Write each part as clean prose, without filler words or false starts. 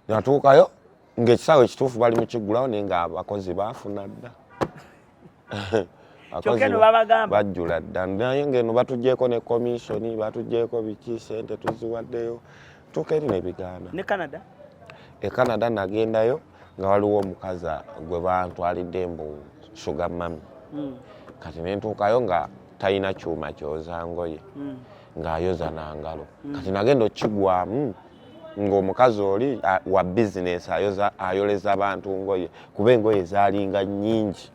Natuukayo ng'ekisaawe ekituufu bali mu kiggulawo naye ng'abakozi baafuna dda. Kyokka eno babagamba bajjula dda naye ng'eno batugyeko ne komishoni batugyeko biki sente tuziwaddeyo tuuka eri ne bigaana. ne Canada? E Canada nagendayo nga waliwo omukazi gwe bantwalidde mbu sugar mami. Kati ne ntuukayo nga talina kyuma kyoza ngoye ng'ayoza na ngalo. Kati nagenda okigwamu ng'omukazi oli wa bizinesi ayoleza abantu ngoye kuba engoye zaalinga nnyingi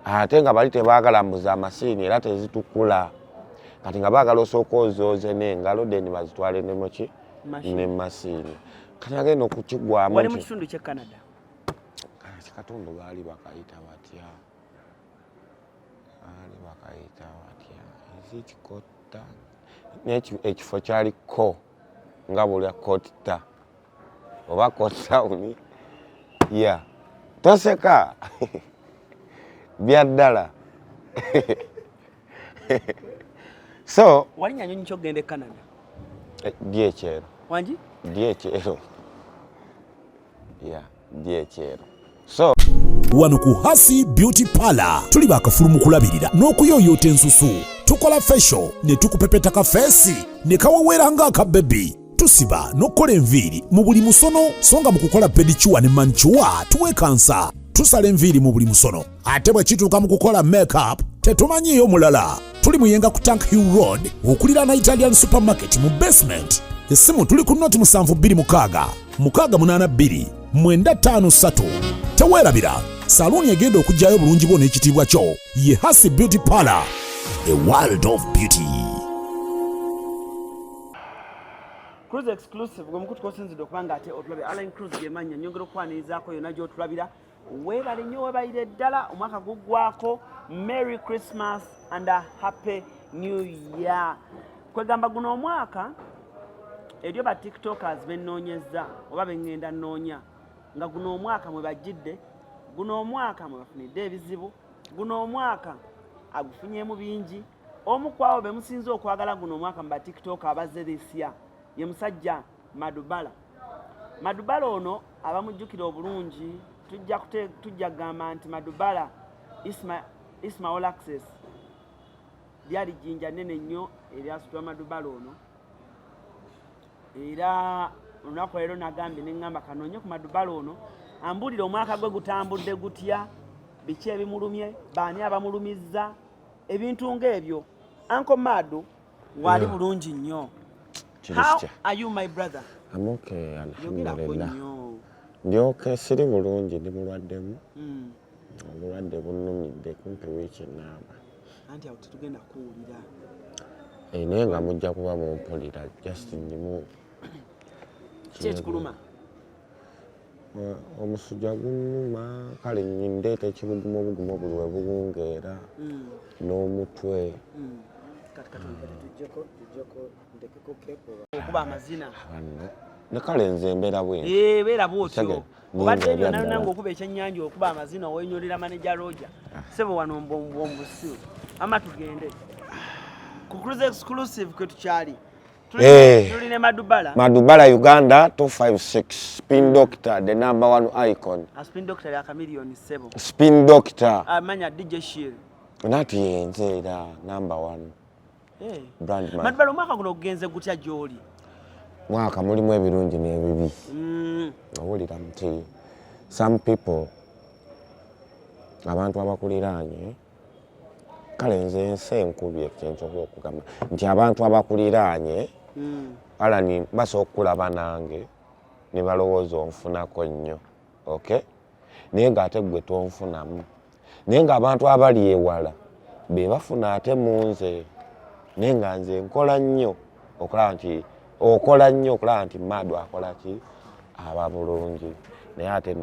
ate nga bali tebaagala mbuza amasiini era tezitukula kati nga baagala osooka ozooze n'engalo then bazitwale ne muki ne masiini. Kati nagenda okukigwamu. Wali mu kitundu ky'e Canada? Katundu baali bakayita batya? Baali bakayita batya? Ezikikotta ekifo kyali ko nga bulya kotta oba kottawuni ya toseka byaddala. So wali nyanyonyi ky'ogenda e Canada? Dyekyero. Wangi? Dyekyero. Ya dyekyero. So wano ku Hasi Beauty Parlor tuli bakafulu mu kulabirira n'okuyooyoota ensusu. Tukola facial ne tukupepeta ka feesi ne kawawera ng'aka baby. Tusiba n'okkola enviiri mu buli musono songa mu kukola pedicure ne manicure tuwekansa. Tusala enviiri mu buli musono ate bwe kituuka mu kukola makeup tetumanyiiyo mulala. Tuli muyenga ku Tank Hill Road okuliraana Italian Supermarket mu basement. Essimu tuli ku noti 7266 682 953. Teweerabira saluuni egenda okugyayo bulungi bwo n'ekitiibwa kyo ye Hasi Beauty Parlor, a world of beauty. CRUZ exclusive gwe mukutu kosinzidde okubanga ate otulabira ALLANCRUZ gy'emanya nyongera okwanirizaako yonna gy'otulabira. Weebale nnyo weebalire ddala omwaka guggwako. Merry Christmas and a Happy New Year. Kwegamba guno omwaka eryo ba tiktokers bennoonyezza oba bengenda nnoonya nga guno omwaka mwe bajjidde, guno omwaka mwe bafunidde ebizibu, guno omwaka agufunyemu bingi. Omu ku abo be musinze okwagala guno omwaka mu ba tiktok abazze this year ye musajja Madubala. Madubala ono abamujjukira obulungi tujja gamba nti Madubala Ismail Access lyali jjinja nnene nnyo eryasitwa Madubala ono. Era olunaku leero nagambye ne ŋŋamba kanoonye ku Madubala ono ambuulire omwaka gwe gutambudde gutya, biki ebimulumye, baani abamulumizza, ebintu ng'ebyo. Uncle Madu wali bulungi nnyo. How are you my brother? I'm okay, alhamdulillah. Ndi okay, siri bulungi ndi mulwaddemu. Obulwadde bunnumidde kumpi wiiki ennamba. Anti awo tetugenda kuwulira. Naye nga mujja kuba mumpulira just ndimu. Kiki ekikuluma? Omusujja gunnuma kale ndeeta ekibugumu obugumu buli we buwungeera n'omutwe. Okuba amazina. Ne kale nze mbeera bwenti. Beera bwotyo. Obadde nnyo nange okuba ekyennyanja okuba amazina oweenyolera maneja Roja. Sebo wano mbombusu. Ama tugende. Ku CRUZ exclusive kwe tukyali. Tuli ne Madubala. Madubala Uganda 256. Spin Doctor, the number one icon. A spin doctor ya chameleon sebo. Spin Doctor. Amanya DJ Shield. Nati yenze era number one. Brand man. Madubala omwaka guno ogenze gutya gy'oli? Mwaka mulimu ebirungi n'ebibi. Owulira nti some people abantu abakuliraanye kale nze ensi enkubye ekyensobola okugamba nti abantu abakuliraanye alani basobola okulaba nange ne balowooza onfunako nnyo, okay? Naye ng'ate ggwe tonfunamu. Naye ng'abantu abali ewala be bafuna ate mu nze. Naye nga nze nkola nnyo okulaba nti Madu akola ki aba bulungi. Naye ate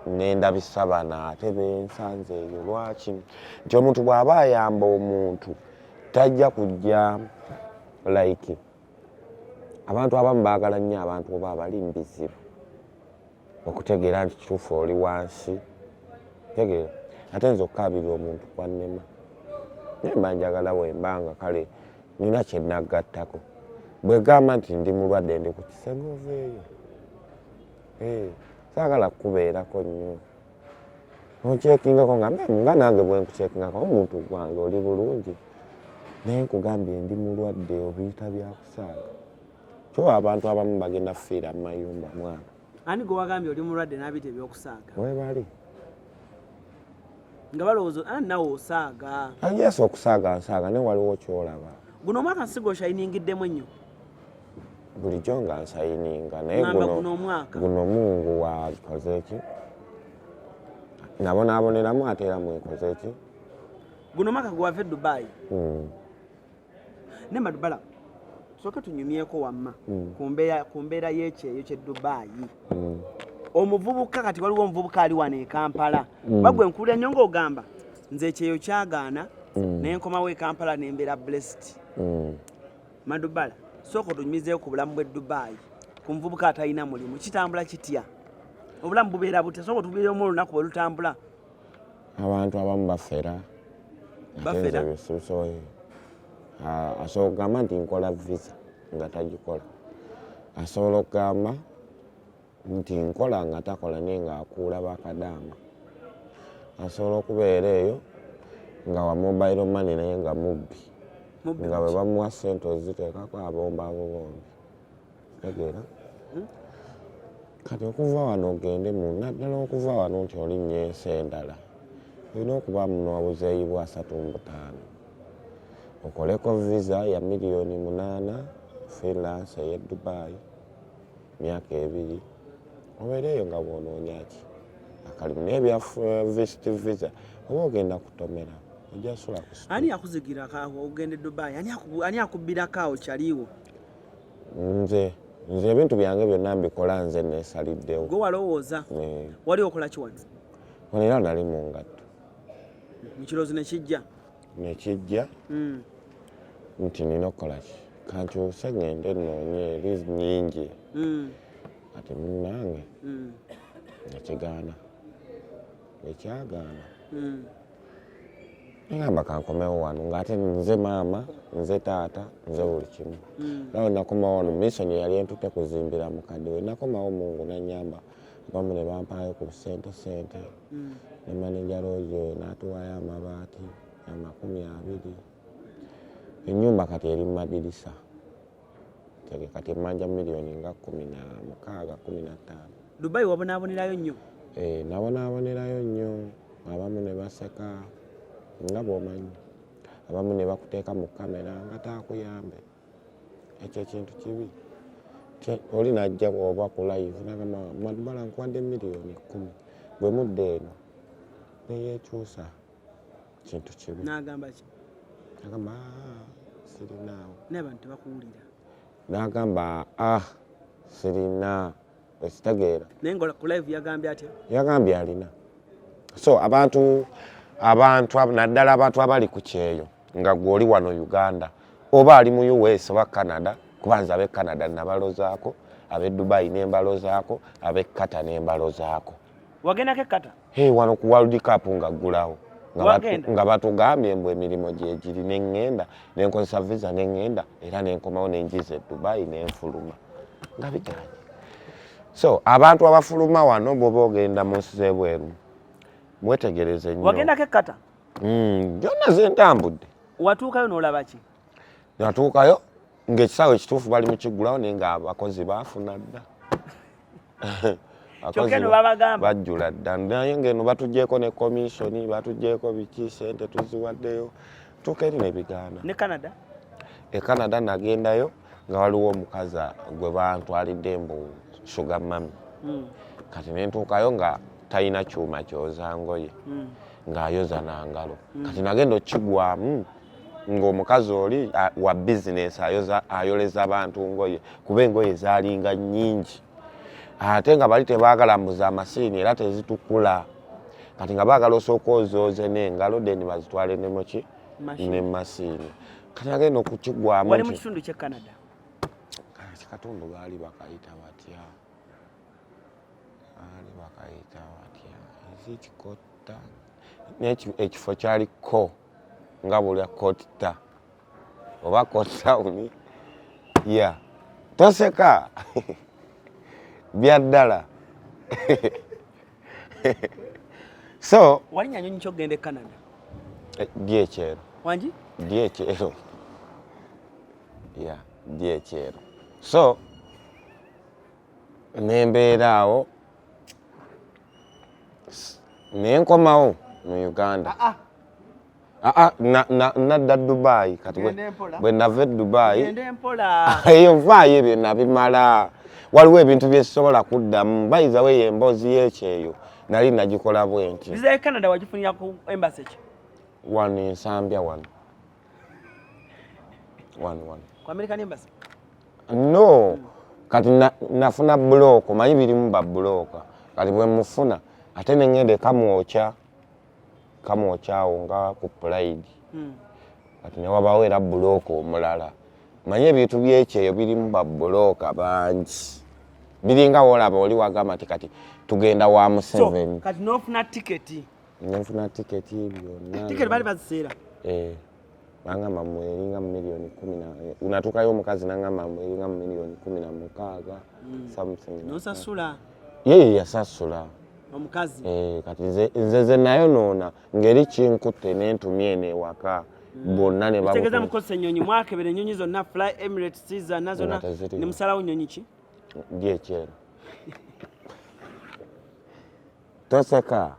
n'endabisa bano ate bensanze eyo lwaki nti omuntu bw'aba ayamba omuntu tajja kujja like abantu abamu baagala nnyo abantu oba abali mbizibu okutegeera nti kituufu oli wansi tegeera ate nze okukabirira omuntu kwannema naye mba njagala wembanga kale nina kye nagattako bwe gamba nti ndi mulwadde ndi ku kisenge oveeyo saagala kubeerako nnyo onkyekingako nga nange bwe nkukyekingako omuntu gwange oli bulungi naye nkugambye ndi mulwadde obiyita byakusaaga kyo abantu abamu bagenda fiira mu mayumba mwana ani gwe wagambye oli mulwadde n'abiyita ebyokusaaga webali nga balowooza nawe osaaga yes okusaaga nsaaga ne waliwo kyolaba guno omwaka nsigo oshayiningiddemu ennyo bulijjo nga nsayininga naye guno mungu wakoze ki nabonaaboneramu ate era mwekoze ki guno omwaka gwe wava e Dubai ne Madubala soke tunyumyeko wamma ku mbeera y'ekyeyo ky'e Dubai omuvubuka kati waliwo omuvubuka ali wano e Kampala bagwe nkuulira nnyo ng'ogamba nze ekyeyo kyagaana naye nkomawo e Kampala ne mbeera blessed Madubala sooka otunyumizeeyo ku bulamu bw'e Dubai ku muvubuka atalina mulimu kitambula kitya obulamu bubeera butya sooka otubeeremu olunaku bwe lutambula abantu abamu bafera asobola okugamba nti nkola visa nga tagikola asobola okugamba nti nkola nga takola naye nga akuula bakadaama asobola okubeera eyo nga wa mobile money naye nga mubbi nga bwe bamuwa ssente oziteekako abomba abo bombi tegeera kati okuva wano ogende naddala okuva wano nti olinnya ensi endala olina okuba munobuzeeyi bwa 3 mu 5 okoleko visa ya $8 million freelance ey'e Dubai myaka 2 obeereeyo nga bw'onoonyaki akalimu naye bya visit visa oba ogenda kutomera ojja sula ku ani akuzigira kaawo ogende Dubai ani akubbira kaawo kyaliwo nze ebintu byange byonna mbikola nze neesaliddewo gwe walowooza wali okola ki wano era nali mu ngatto mukiroozi nekijja nti nina okukola ki kankyuse ngende nnoonye eri nnyingi ati munnange nekigaana ekyagaana ngamba kankomewo wano ng'ate nze maama nze taata nze buli kimu nawe nakomawo wano misoni yali entute kuzimbira mukadde we nakomawo mungu nanyamba abamu ne bampaayo ku sente ne maneja loozo n'atuwaayo amabaati $200 ennyumba kati eri mu madirisa kati emmanja miliyoni nga 16-15 Dubai wabonaabonerayo nnyo nabonaabonerayo nnyo abamu ne baseka nga bw'omanyi abamu ne bakuteeka mu kamera nga taakuyambe ekyo ekintu kibi oli najja oba ku live nagamba Madubala nkuwadde miliyoni 10 bwe mudde eno neyeekyusa kintu kibi n'agamba ki nagamba sirinaawo n'abantu tebakuwulira n'agamba sirina ekitegeera naye nga ku live yagambye atya yagambye alina so abantu naddala abantu abali ku kyeyo nga gw'oli wano Uganda oba ali mu US oba Canada kubanza ab'e Canada nabalozaako ab'e Dubai nembalozaako ab'e Qatar nembalozaako wagendako e Qatar wano ku World Cup nga ggulawo nga batugambye mbwe emirimu gyegiri neŋŋenda nenkozesa visa neŋŋenda era nenkomawo nenjiza e Dubai nenfuluma nga biganye so abantu abafuluma wano bw'oba ogenda mu nsi z'ebweru mwetegereze nnyo wagendako e Qatar byonna ze ntambudde watuukayo n'olaba ki natuukayo ng'ekisaawe ekituufu bali mu kiggulawo naye nga abakozi baafuna dda bajjula dda naye ng'eno batuggyeko ne komishoni batuggyeko biki sente tuziwaddeyo tuuka eri nebigaana ne Canada e Canada nagendayo nga waliwo omukazi gwe bantwalidde mbu sugar mami kati nentuukayo nga talina kyuma kyoza ngoye ng'ayoza nangalo kati nagenda okigwamu ng'omukazi oli wa bizinesi ayoleza abantu ngoye kuba engoye zaalinga nnyingi ate nga bali tebaagala mbuza amasiini era tezitukula kati nga baagala osooka ozooze n'engalo deni bazitwale nemuki ne masiini kati agenda okukigwamu wali mu kitundu ky'e Canada katundu baali bakayita batya ezikikotta ekifo kyali ko nga buli akotta oba kottawuni toseka byaddala So wali nyanyonyi kyogende Canada DHL wanji DHL yeah DHL so nembeeraawo nenkomawo mu Uganda nadda Dubai kati bwe nava Dubai eyo nvaayo ebyo nabimala waliwo ebintu byesobola kuddamu bayiza we emboozi y'ekyeyo nali nagikola bwenti visa ya Canada wagifunira ku embassy ki wano ensambya wano ku American embassy no kati nafuna buloko manyi birimu ba buloka kati bwe mufuna ate nengende kamwokyaawo nga ku Pride kati ne wabawo era buloko omulala manyi ebintu byekyeyo birimu ba buloka bangi biringa wolaba oli wagamba kati tugenda wa Museveni kati nofuna tiketi nfuna tiketi byonna tiketi bali baziseera bangamba mweringa milioni 10 unatukayo omukazi nangamba mweringa milioni 16 something nosasula ye yasasula omukazi kati nze nayo noona ngeri kinkutte nentumye newaka bonna ne bategeza mukosa ennyonyi mwakebera ennyonyi zonna Fly Emirates Caesar nazona ne musalawo nnyonyi ki DHL toseka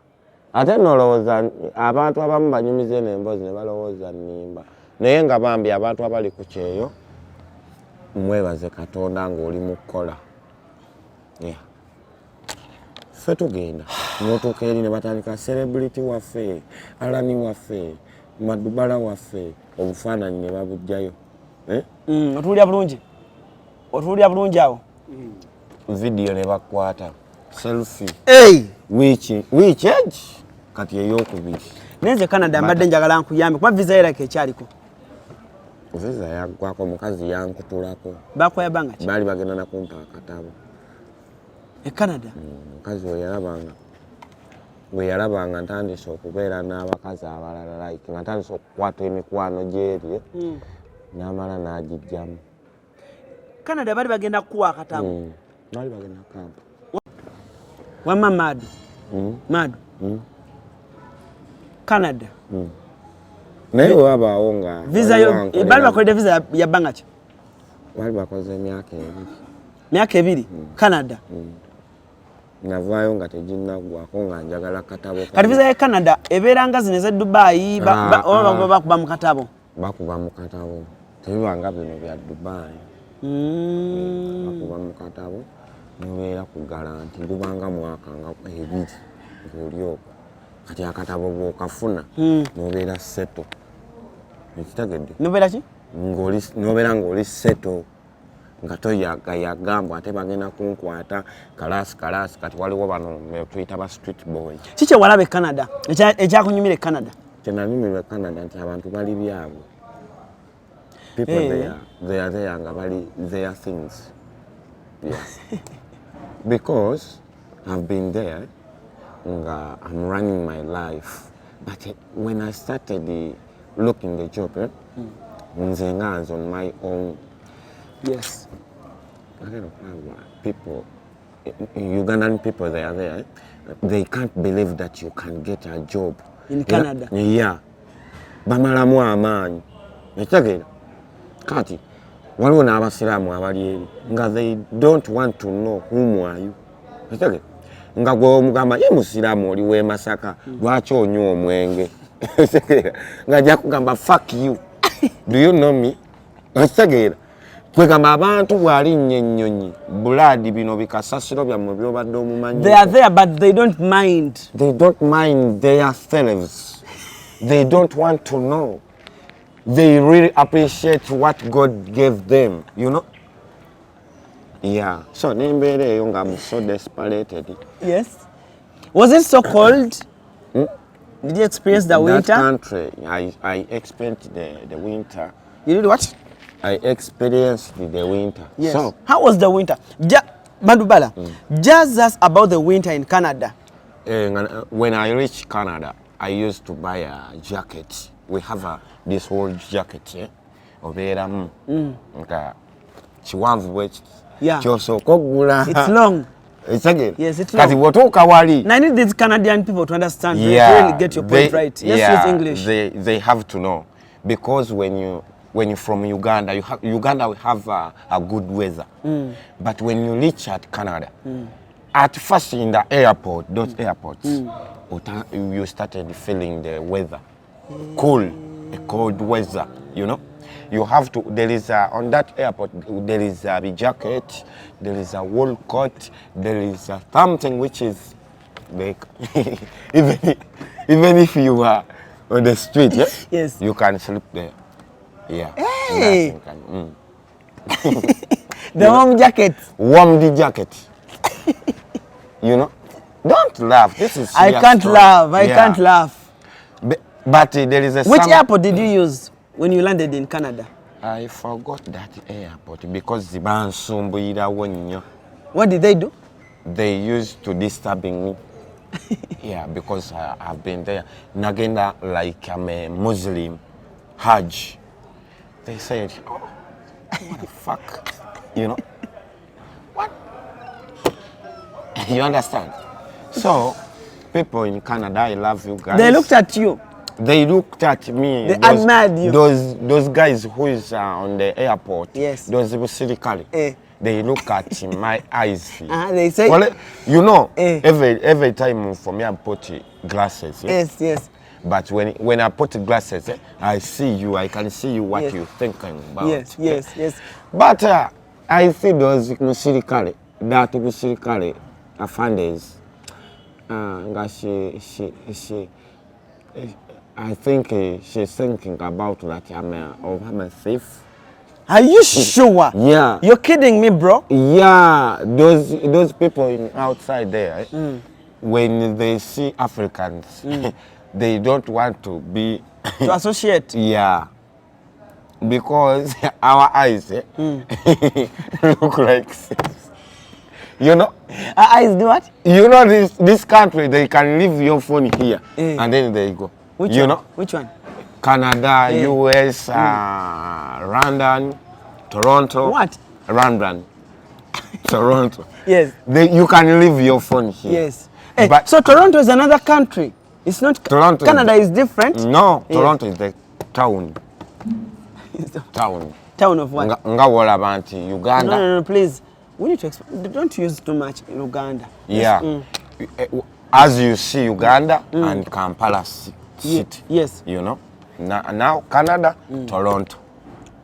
ate nolowooza abantu abamu banyumize n'emboozi ne balowooza nnimba naye nga bambi abantu abali ku kyeyo mwebaze Katonda ng'oli mu kukola ffe tugenda motoka eri ne batandika celebrity waffe alani waffe madubala waffe obufaananyi ne babujjayo otuwulira bulungi awo vidiyo ne bakwata selfie which age kati eyokubiri nenze Canada mbadde njagala nkuyambe kuba visa erako ekyaliko visa yaggwako omukazi yankutulako bakwayabanga ki baali bagenda nakumpa akatabo Canada omukazi we yalabanga ntandise okubeera n'abakazi abalala like nga ntandise okukwata emikwano gyeri n'amala n'agijjamu Canada bali bagenda kuwa akatabo baali bagenda kampa wama madu Canada naye wabaawo nga visa yo bali bakolede visa ya banga ki baali bakoze emyaka ebiri Canada navaayo nga teginnaggwako nga njagala katabo kati visa ya Canada ebeera nga zino eza Dubai bakuba mu katabo tebibanga bino bya Dubai bakuba mu katabo nobeera ku garanti lubanga mwaka nga ebiri ng'olyoko kati akatabo bw'okafuna nobeera seto ekitegedde nobeera ng'oli seto nga toyagayagambwa ate bagenda kunkwata kalasi kati waliwo bano tuyita ba street boy kiki walaba Canada ekyakunyumira Canada kyenanyumirwa Canada nti abantu bali byabwe people they are there nga bali their things because I've been there nga I'm running my life but when I started looking the job nze nga nze on my own. Yes. I don't know people, Ugandan people, they are there. They can't believe that you can get a job in Canada. Yeah. Bamalamu amaanyi. Ekitegeera. Kati waliwo n'abasiraamu abali eri nga they don't want to know whom are you. Ekitegeera. Nga gwe omugamba ye musiraamu oli w'e Masaka lwaki onywa omwenge. Nga ajja kugamba fuck you. Do you know me? Ekitegeera. Kwegamba abantu bwali nnyonyi blood bino bikasasiro byammwe byobadde omumanyi. They are there but they don't mind. They don't mind their selves. They don't want to know. They really appreciate what God gave them, you know? Yeah. So nembeera eyo nga I'm so desperate. Yes. Was it so cold? Did you experience the winter? That country, I experienced the winter. You did what? I experienced the winter. Yes. So, how was the winter? Madubala, just us about the winter in Canada. When I reached Canada, I used to buy a jacket. We have this whole jacket, yeah? It's long. Yes, it's Kati long. wotoka wali. Now I need these Canadian people to understand. They really get your point right. Let's use English. They have to know, because when you from Uganda, Uganda will have a good weather. But when you reach at Canada, at first in the airport, those airports, you started feeling the weather, cold, a cold weather. You know, you have to. There is on that airport there is a jacket, there is a wool coat, there is something which is like even if you are on the street, yes, you can sleep there. Yeah. Hey. The warm jacket. Warm the jacket. You know? Don't laugh. This is I can't story. laugh. I can't laugh. But there is a Which airport did you use when you landed in Canada? I forgot that airport because the bansumbuira wonyo. What did they do? They used to disturbing me. Yeah, because I've been there. Nagenda like I'm a Muslim Hajj. They said, oh, what the fuck? You know? What? You understand? So, people in Canada, I love you guys. They looked at you. They looked at me. They admired you. Those guys who is on the airport. Yes. Those basically. They look at my eyes. They say. Well, you know, every time for me I put glasses. Yes. But when I put glasses, I see you. I can see you what you're thinking about. Yes. But I see those musically, that musically, afanders. I think she's thinking about that I'm a thief. Are you sure? Yeah. You're kidding me, bro? Yeah. Those people outside there, when they see Africans, they don't want to be to associate. Yeah. Because our eyes look like this. You know? Our eyes do what? You know this country, they can leave your phone here and then they go. Which you one? Know? Which one? Canada, US, London, Toronto. What? London, Toronto. Yes. You can leave your phone here. Yes. But so Toronto is another country. It's not. Toronto. Canada is different. No, Toronto is the town. Town. Town of what? Uganda. No, please. We need to explain. Don't use too much in Uganda. Yeah. As you see, Uganda and Kampala City. Yes. You know. Now Canada, Toronto.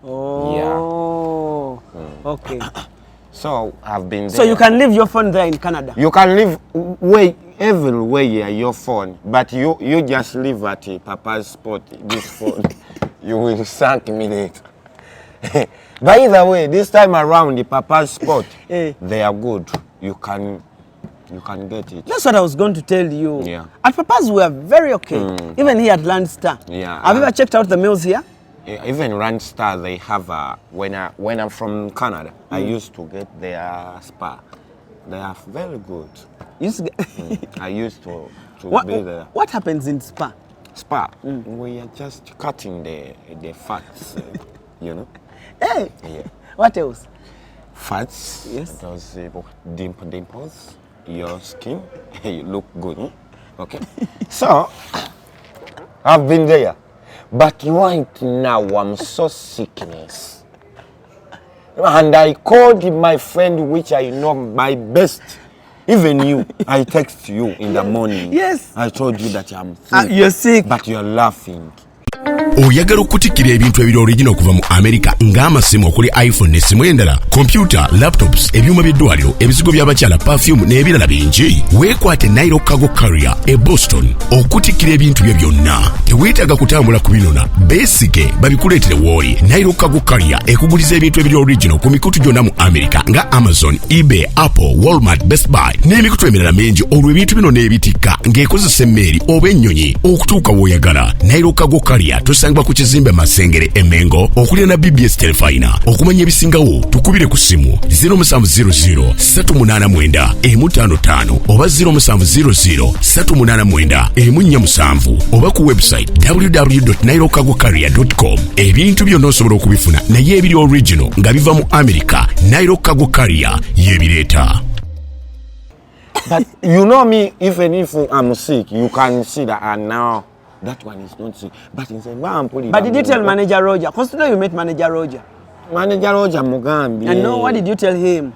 Oh. Yeah. Okay. So I've been there. So you can leave your phone there in Canada. You can leave everywhere your phone, but you just leave at Papa's spot this phone. You will thank me later. By the way, this time around the Papa's spot, they are good. You can get it. That's what I was going to tell you. Yeah. At Papa's we are very okay. Even here at Landstar. Yeah. Have you ever checked out the meals here? Even Landstar, they have when I'm from Canada, I used to get their spa. They are very good. I used to be there. What happens in spa? Spa. We are just cutting the fats, you know. Hey. Yeah. What else? Fats. Yes. Those dimples. Your skin. You look good. Okay. So I've been there, but right now I'm so sickness, and I called my friend, which I know my best. Even you, I text you in the morning. Yes. I told you that I'm sick. You're sick. But you're laughing. Oyagala okutikira ebintu ebiri original okuva mu America ng'amasimu okuli iPhone n'essimu endala, computer, laptops, ebyuma by'eddwaliro, ebizigo by'abakyala, perfume n'ebirala bingi. Weekwate Nairo Cargo Carrier e Boston okutikira ebintu bye byonna. Teweetaaga kutambula kubinona, beesike babikuleetere w'oli. Nairo Cargo Carrier ekuguliza ebintu ebiri original ku mikutu gyonna mu America nga Amazon, eBay, Apple, Walmart, Best Buy n'emikutu emirala mingi olwo ebintu bino n'ebitikka ng'ekozesa emmeeri oba ennyonyi okutuuka w'oyagala. Nairo Cargo Carrier tusangibwa ku kizimbe Masengere Emengo okulira na BBS Telefina. Okumanya ebisingawo tukubire ku simu 0700 389 155 oba 0700 389 147 oba ku website www.nairocargocarrier.com. ebintu byonna osobola okubifuna naye ebiri original nga biva mu America. Nairo Cargo Carrier yebireeta. But you know me, even if I'm sick, you can see that now that one is not sick. But in say, But did you tell manager Roger? Because today you met manager Roger. Manager Roger Mugambi. And no, what did you tell him?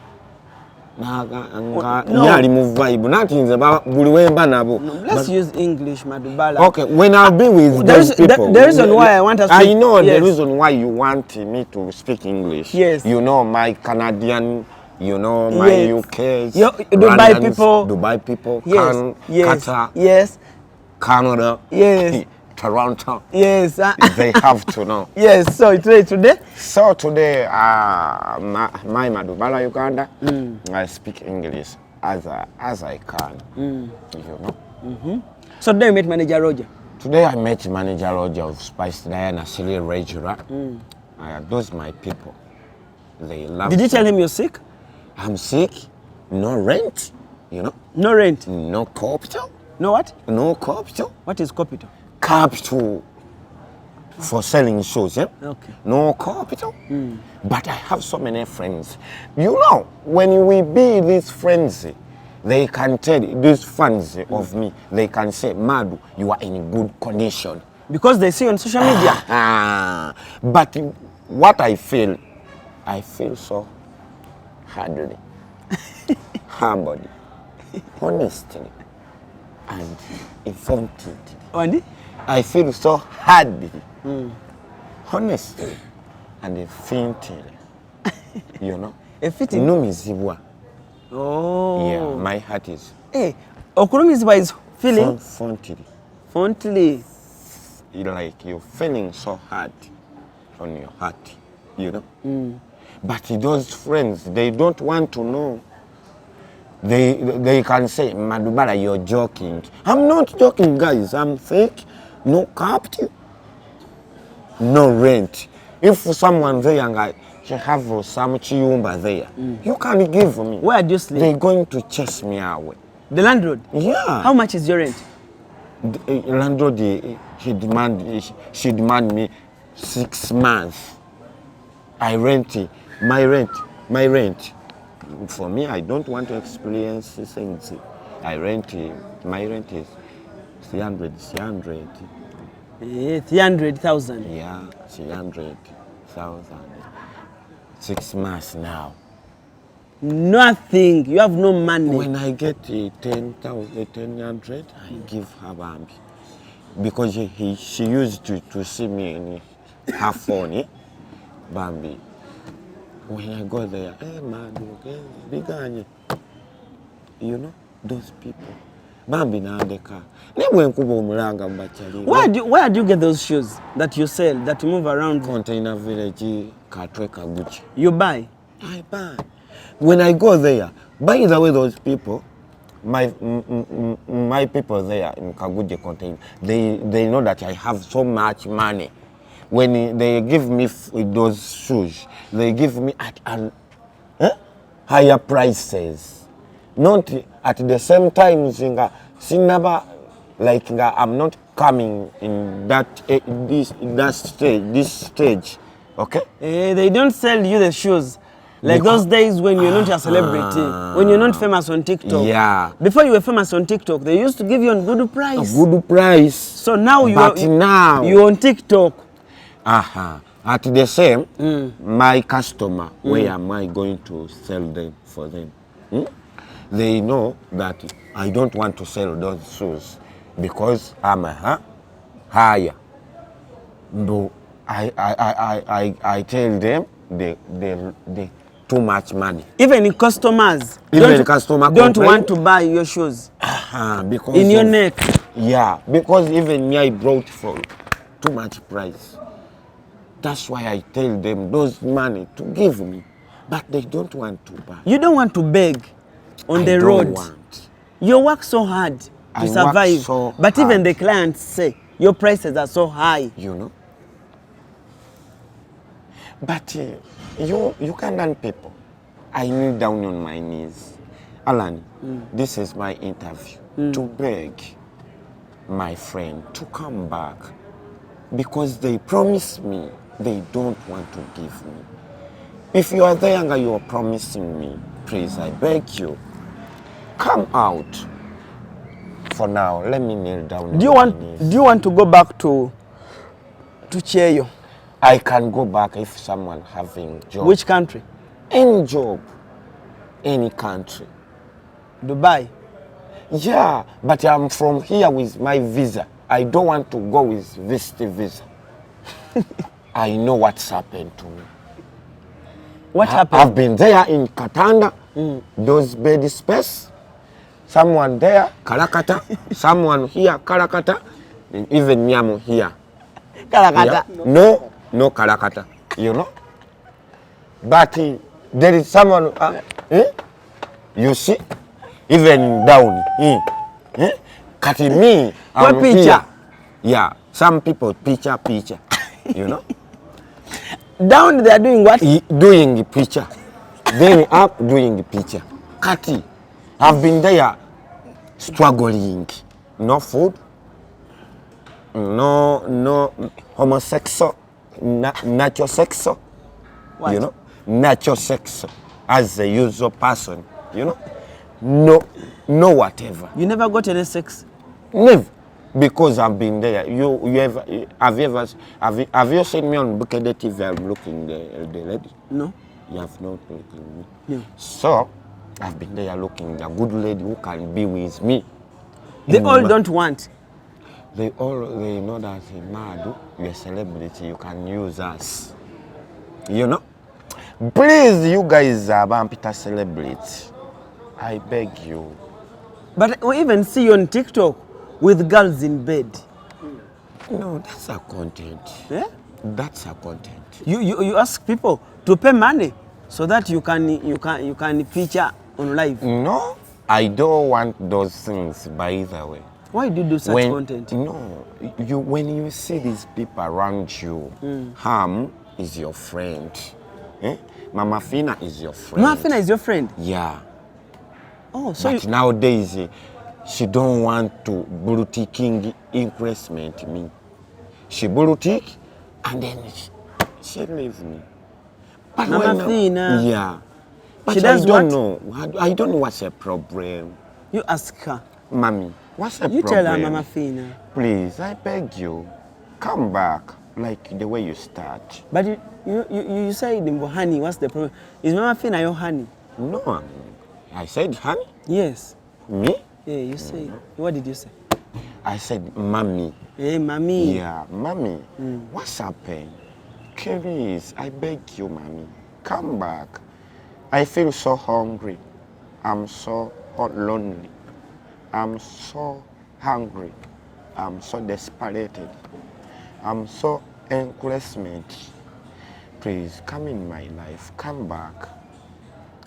Yeah, remove vibe. Nothing about Buli wemba nabo. Let's use English, Madubala. Okay, when I'll be with those people. The reason why I want us to... I know the reason why you want me to speak English. Yes. You know my Canadian, you know my UK, Dubai people, yes. Qatar, yes, Canada, yes, Toronto. Yes. They have to know. Yes, so today? So today, my Madubala Uganda, I speak English as I can, you know. So today you met manager Roger? Today I met manager Roger of Spice Diana, Silly Regura. Those my people. They love. Did you tell him you're sick? I'm sick. No rent, you know. No rent? No capital. No what? No capital. What is capital? Capital for selling shows, yeah? Okay. No capital. But I have so many friends. You know, when we be these friends, they can tell these fans of me, they can say, Madu, you are in good condition. Because they see on social media. But what I feel so hardly, humbled, honestly, and effronted. I feel so hardly, honestly, and effronted. You know? Effronted? No mizibwa. Oh. Yeah, my heart is. Hey, Okurumizibwa is feeling? Fondly. Like you're feeling so hard on your heart, you know? But those friends, they don't want to know. They can say, Madubala, you're joking. I'm not joking, guys. I'm fake. No capital. No rent. If someone there and she have some chiyumba there, you can give me. Where do you sleep? They're going to chase me away. The landlord? Yeah. How much is your rent? The landlord, she demand me 6 months. I rent my rent. For me, I don't want to experience things. My rent is 300,000. 300,000. Yeah, 300,000. 6 months now. Nothing. You have no money. When I get 10,100, I give her Bambi. Because she used to see me in her phone, Bambi. When I go there, hey man, okay, you know, those people. Bambi na the car. Where do you get those shoes that you sell, that you move around? Container Village, Katweka Gucci. You buy? I buy. When I go there, by the way, those people, my people there in Kaguji container, they know that I have so much money. When they give me those shoes, they give me at higher prices. Not at the same time, I'm not coming in this stage, okay? They don't sell you the shoes. Like those days when you're not a celebrity, when you're not famous on TikTok. Yeah. Before you were famous on TikTok, they used to give you a good price. A good price. So now now you're on TikTok. At the same, my customer, where am I going to sell them for them? They know that I don't want to sell those shoes because I'm higher. No, I tell them they too much money. Even customers don't want to buy your shoes because in your neck. Yeah, because even me I brought for too much price. That's why I tell them those money to give me, but they don't want to buy. You don't want to beg on the road. You work so hard to survive, but even the clients say your prices are so high. You know. But you Ugandan people, I kneel down on my knees. Alan, this is my interview to beg my friend to come back because they promised me they don't want to give me. If you are there and you are promising me, please, I beg you, come out. For now, let me kneel down. Do you want to go back to Ekyeyo? I can go back if someone having job. Which country? Any job, any country. Dubai. Yeah, but I'm from here with my visa. I don't want to go with visa. I know what's happened to me. What happened? I've been there in Kitanda, those bed space. Someone there, Karakata. Someone here, Karakata. And even me, I'm here. Karakata? Yeah. No Karakata, you know. But there is someone, you see, even down here. Cutting me, I'm here. Yeah, some people picture, you know. Down they are doing what? Doing the picture. Then up doing the picture. Kati, I've been there struggling. No food, no homosexual, natural sexual. What? You know, natural sexual as a usual person. You know, no whatever. You never got any sex? Never. Because I've been there. Have you seen me on Bukede TV? I'm looking the lady. No. You have not looking me. No. So I've been there looking a good lady who can be with me. They all don't want. They know that mad, you're a celebrity, you can use us. You know? Please, you guys are Peter celebrity. I beg you. But we even see you on TikTok with girls in bed. No, that's a content. Yeah? That's a content. You ask people to pay money so that you can feature on live. No, I don't want those things, by the way. Why do you do such content? No, when you see these people around you, Ham is your friend. Mama Fina is your friend. Mama Fina is your friend? Yeah. Oh, so but nowadays, she don't want to boutique increment me. She boutique and then she leaves me. But Mama Fina? Yeah. But she does I don't know. I don't know what's her problem. You ask her. Mommy, what's her problem? You tell her, Mama Fina. Please, I beg you, come back like the way you start. But you said, honey, what's the problem? Is Mama Fina your honey? No, I said honey? Yes. Me? Yeah, you said. What did you say? I said, mommy. Hey, mommy. Yeah, mommy. What's happened? Please, I beg you, mommy. Come back. I feel so hungry. I'm so lonely. I'm so hungry. I'm so desperated. I'm so encouragement. Please, come in my life. Come back.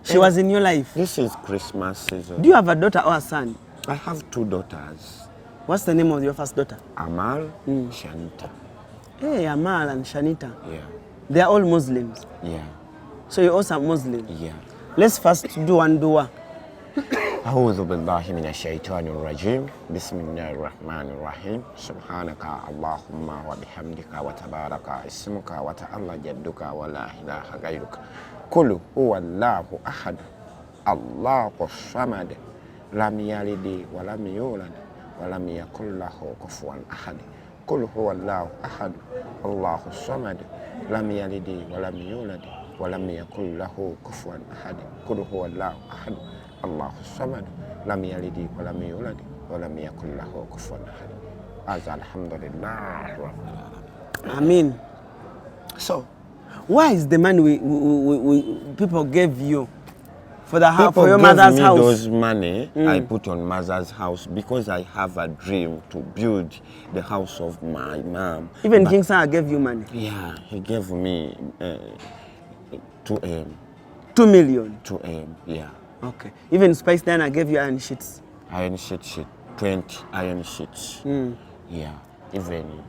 She was in your life? This is Christmas season. Do you have a daughter or a son? I have 2 daughters. What's the name of your first daughter? Amal, Shanita. Hey, Amal and Shanita. Yeah. They are all Muslims? Yeah. So you're also Muslim? Yeah. Let's first do one dua. أعوذ بالله من الشيطان الرجيم بسم الله الرحمن الرحيم سبحانك اللهم وبحمدك وتبارك اسمك وتعالى جدك ولا إله غيرك قل هو الله أحد الله الصمد لم يلد ولم يولد ولم يكن له كفوا أحد قل هو الله أحد الله الصمد لم يلد ولم يولد ولم يكن له كفوا أحد قل هو الله أحد الله الصمد لم يلد ولم يولد ولم يكن له كفوا أحد. Alhamdulillah. Amen. So, why is the money people gave you for the house, for your mother's house? Those money I put on mother's house because I have a dream to build the house of my mom. Even King Sir gave you money? Yeah, he gave me 2M. 2 million? 2M, yeah. Okay. Even Spice Diana gave you iron sheets? Iron sheet, 20 iron sheets. Yeah, even.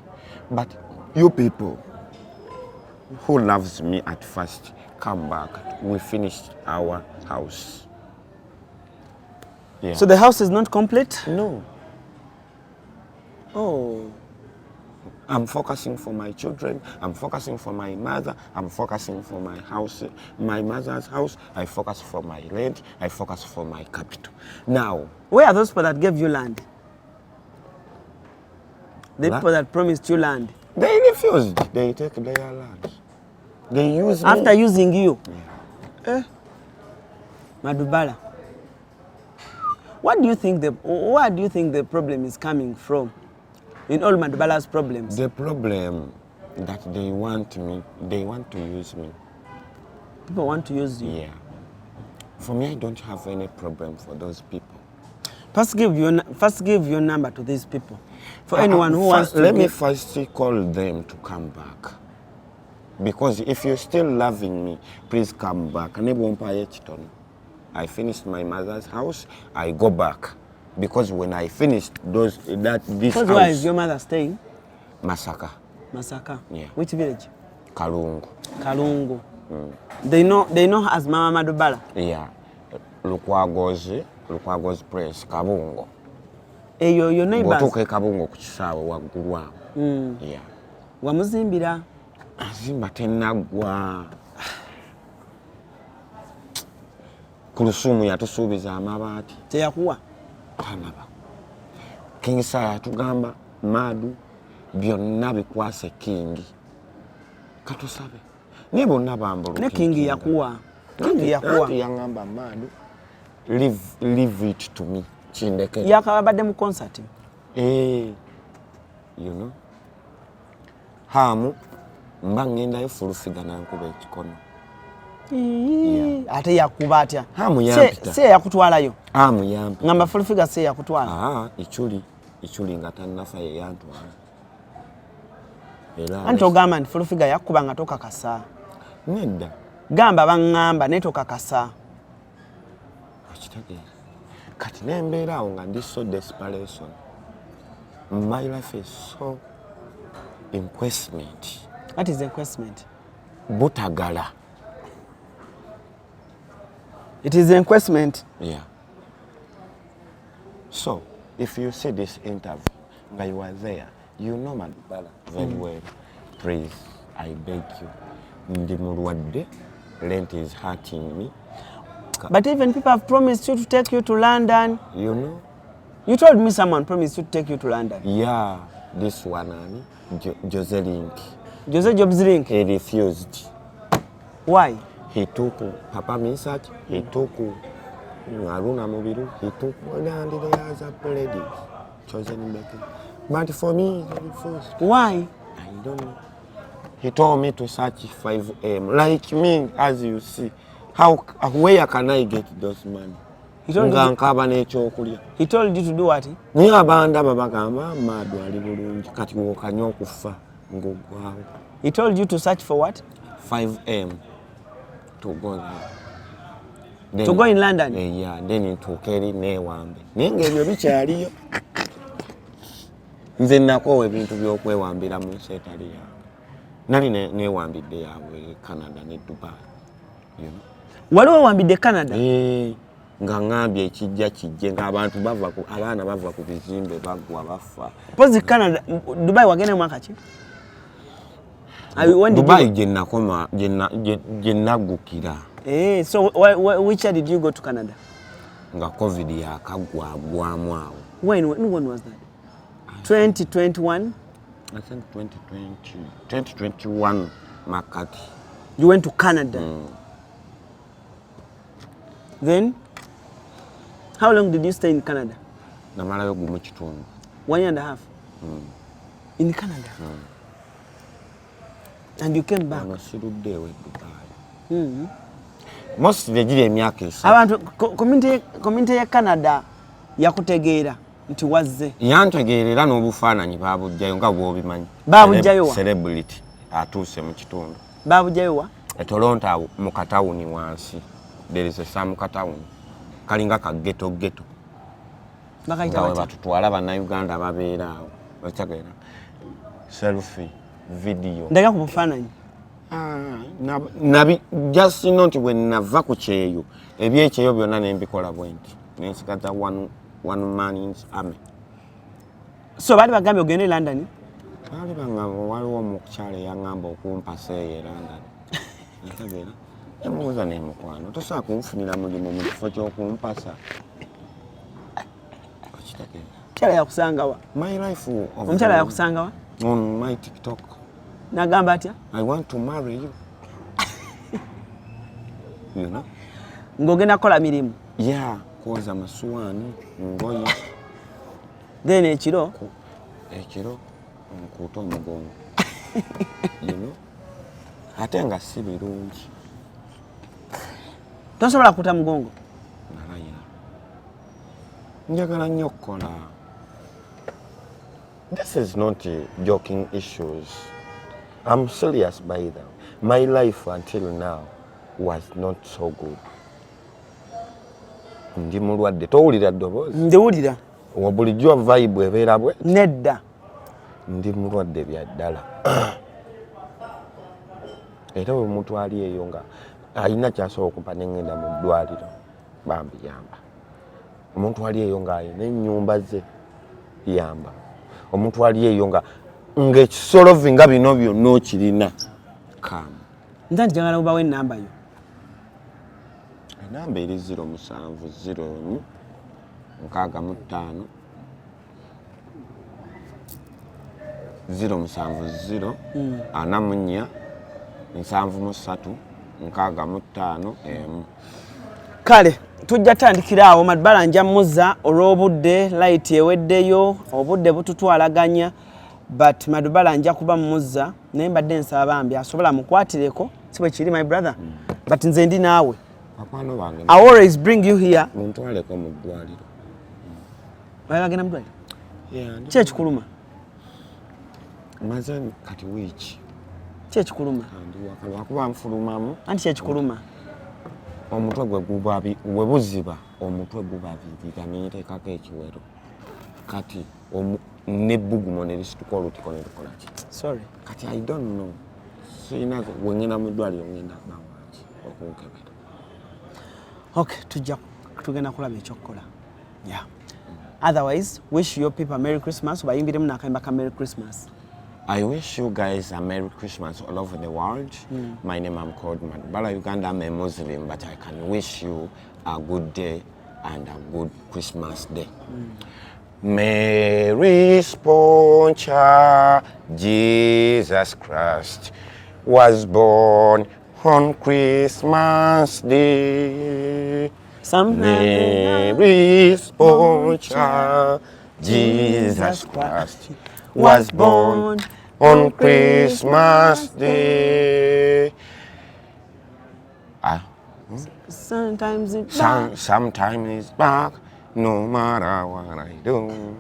But you people who loves me at first, come back. We finished our house. Yeah. So the house is not complete? No. Oh. I'm focusing for my children, I'm focusing for my mother, I'm focusing for my house, my mother's house, I focus for my rent, I focus for my capital. Now, where are those people that gave you land? The people that promised you land. They refused. They take their land. They use me. After using you? Yeah. Madubala. Where do you think the problem is coming from? In all Madubala's problems? The problem that they want to use me. People want to use you? Yeah. For me, I don't have any problem for those people. First give your number to these people. For anyone who wants to... Let me first call them to come back. Because if you're still loving me, please come back. I finished my mother's house, I go back. Because when I finished this house... Where is your mother staying? Masaka. Masaka? Yeah. Which village? Kalungu. Kalungu. They know her as Mama Madubala? Yeah. Lukwago's Press, Kabungo. Your neighbors? Botuke Kabungo kuchisawa waggulu awo. Yeah. Wamuzimbira? Azimba tennagwa. Kulusumu yatusuubiza amabaati. Teyakuwa? Tanaba. Kingisa yatugamba Madu byonna bikwase Kingi. Katusabe. Naye bonna bambulu. Ne Kingi yakuwa. Kingi yakuwa. Yangamba Madu. Leave it to me. Chindeke. Yakabadde mu concert. You know. Hamu mba ngendayo fulufiga nankuba ekikono. Ate yakuba atya? Hamu yampita. Se yakutwalayo. Hamu yampita. Ngamba fulufiga se yakutwala. Ichuli nga tannafa Eyantwala. Anti ogamba nti fulufiga yakuba nga tokakasa. Nedda. Gamba bangamba ne tokakasa. Kati nembeera awo nga ndi so desperation. My life is so inquestment. What is inquestment? Butagala. It is inquestment. Yeah. So, if you see this interview, and you are there, you know Madubala very well. Please, I beg you. Ndi mulwadde, rent is hurting me. But even people have promised you to take you to London. You know? You told me someone promised you to take you to London. Yeah, this one, Jose Link. Jose Jobs Link? He refused. Why? He took Papa Misach, he took Aruna Mobiru, he took one and the other ladies. Chosen better. But for me, he refused. Why? I don't know. He told me to search 5M. Like me, as you see. Where can I get those money? He told you to do what? He told you to search for what? 5M to go there. Then, to go in London? Yeah, then into carry Newambe. Nengebyo bikyaliyo. Nze nakowa ebintu by'okwewambira mu setali yawe. Nali newambidde yawe Canada ne Dubai. You know? Waliwo wambidde Canada? Nga ngambye ekijja kijje ng'abantu abaana bava ku bizimbe bagwa bafa. Pozi Canada, Dubai wagenda mwaka ki? Dubai gye naggukira. So which year did you go to Canada? Nga COVID yakagwagwamu awo. When was that? 2021? I think 2021 Makati. You went to Canada? Then, how long did you stay in Canada? Namalayo gumu kitundu. 1 year and a half? In Canada? And you came back? Nasirudde ewe Dubai. Most vegire emyaka esatu. Abantu community ya Canada yakutegeera nti wazze. Yantegeerera n'obufaananyi baabujjayo nga bw'obimanyi. Baabujjayo wa? Celebrity atuuse mu kitundu. Baabujjayo wa? Toronto awo mu katawuni wansi. There is some katawuni. Kalinga ka ghetto. Bakayita bati. Batutwala bannayuganda babeera awo. Okitegeera. Selfie, video. Ndaga ku bufaananyi. Nabi just not when nava ku Kyeyo. Ebyekyeyo byonna ne mbikola bwenti. Nensigaza one man in army. So bali bagambye ogende London? bali banga waliwo omukyala eyangamba okumpasa eyo era nga ntegeera emubuuza n'emukwano tosobola kunfunira mulimu mu kifo ky'okumpasa okitegeera omukyala yakusangawa my life omukyala yakusangawa on my TikTok n'agamba atya I want to marry you you know ng'ogenda kukola mirimu yeah kwoza masuwaani ngoye then ekiro nkuuta omugongo you know ate nga si birungi tosobola kuuta mugongo nalayira njagala nnyo okukola this is not joking issues I'm serious by them my life until now was not so good ndi mulwadde towulira ddoboozi ndiwulira wa bulijjo vibe ebeera bwe nedda ndi mulwadde bya ddala era omuntu ali eyo nga alina kyasobola okupa n'engenda mu ddwaliro bambiyamba omuntu ali eyo nga alina ennyumba ze yamba omuntu ali eyo ng'ekisolovi nga bino byonna okirina kaamu nza nti jagala mubawo ennamba yo enamba eri 0701 65 070 44 73 65 kale tujja tandikira awo Madbala nja muzza olw'obudde light eweddeyo obudde bututwalaganya but Madbala nja kuba muzza naye mbadde nsaba bambi asobola mukwatireko si bwe kiri my brother but nze ndi naawe akwano bange I always bring you here muntwaleko mu ddwaliro bayagenda mu ddwaliro ki ekikuluma maze kati wiiki ki ekikuluma wakuba nfulumamu anti ki ekikuluma omutwe gwe buziba omutwe gubabirira neeteekako ekiwero kati nebbugumo nerisituka olutiko nerukolaki sorry kati I don't know sirina wengenda mu ddwaliro ngenda bawaki okunkebera okay tugenda kulaba ekyokukola yeah otherwise wish your people a Merry Christmas bayimbiremu n'akayimba ka Merry Christmas. I wish you guys a Merry Christmas all over the world. My name I'm called Mbera, Uganda. I'm a Muslim, but I can wish you a good day and a good Christmas day. Mary Sponcha, Jesus Christ was born on Christmas Day. Mary Sponcha, Jesus Christ was born on Christmas Day. Sometimes it's back. Sometimes it's back, no matter what I do.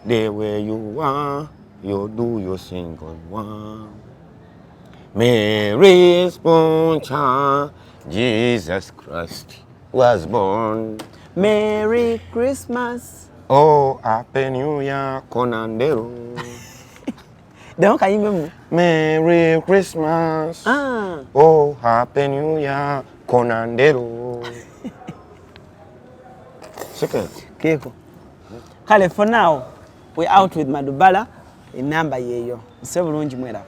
There where you are, you do your single one. Mary Sponcha, Jesus Christ was born. Merry Christmas. Oh, Happy New Year, Konandero. Don't kayimbe. Merry Christmas. Oh, Happy New Year, Konandero. Second. Keko. Kale, for now, we're out with Madbala. Enamba yeyo. Nsebulungi mwera.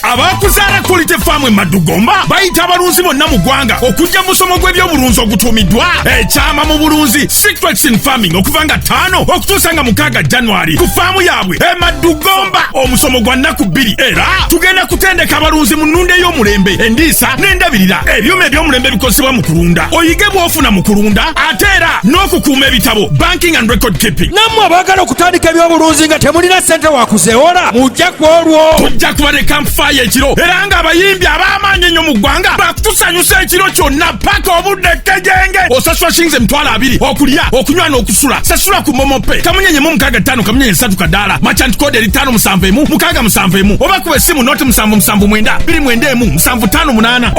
Abakuzaala Quality Farm Madugomba bayita abalunzi bonna mu ggwanga okujja musomo gw'ebyobulunzi ogutuumiddwa ekyama mu bulunzi Secrets in Farming okuva nga 5 okutuusa nga 6 January ku faamu yaabwe e Madugomba omusomo gwa nnaku 2 era tugenda kutendeka abalunzi mu nnunda ey'omulembe endiisa n'endabirira ebyuma eby'omulembe bikozesebwa mu kulunda oyige bw'ofuna mu kulunda ate era n'okukuuma ebitabo banking and record keeping. Nammwe abaagala okutandika ebyobulunzi nga temulina ssente wakuzeewola mujja ku olwo tujja kuba ne campfire ekiro era nga abayimbi ab'amaanyi ennyo mu ggwanga bakutusanyusa ekiro kyonna paka obudde kkejenge osasula shilingi 20,000 okulya okunywa n'okusula sasula ku momope kamunyenye mu 65 kamunyenye 3 kadaala merchant code eri 571 671 oba kuba essimu noti 779 291 758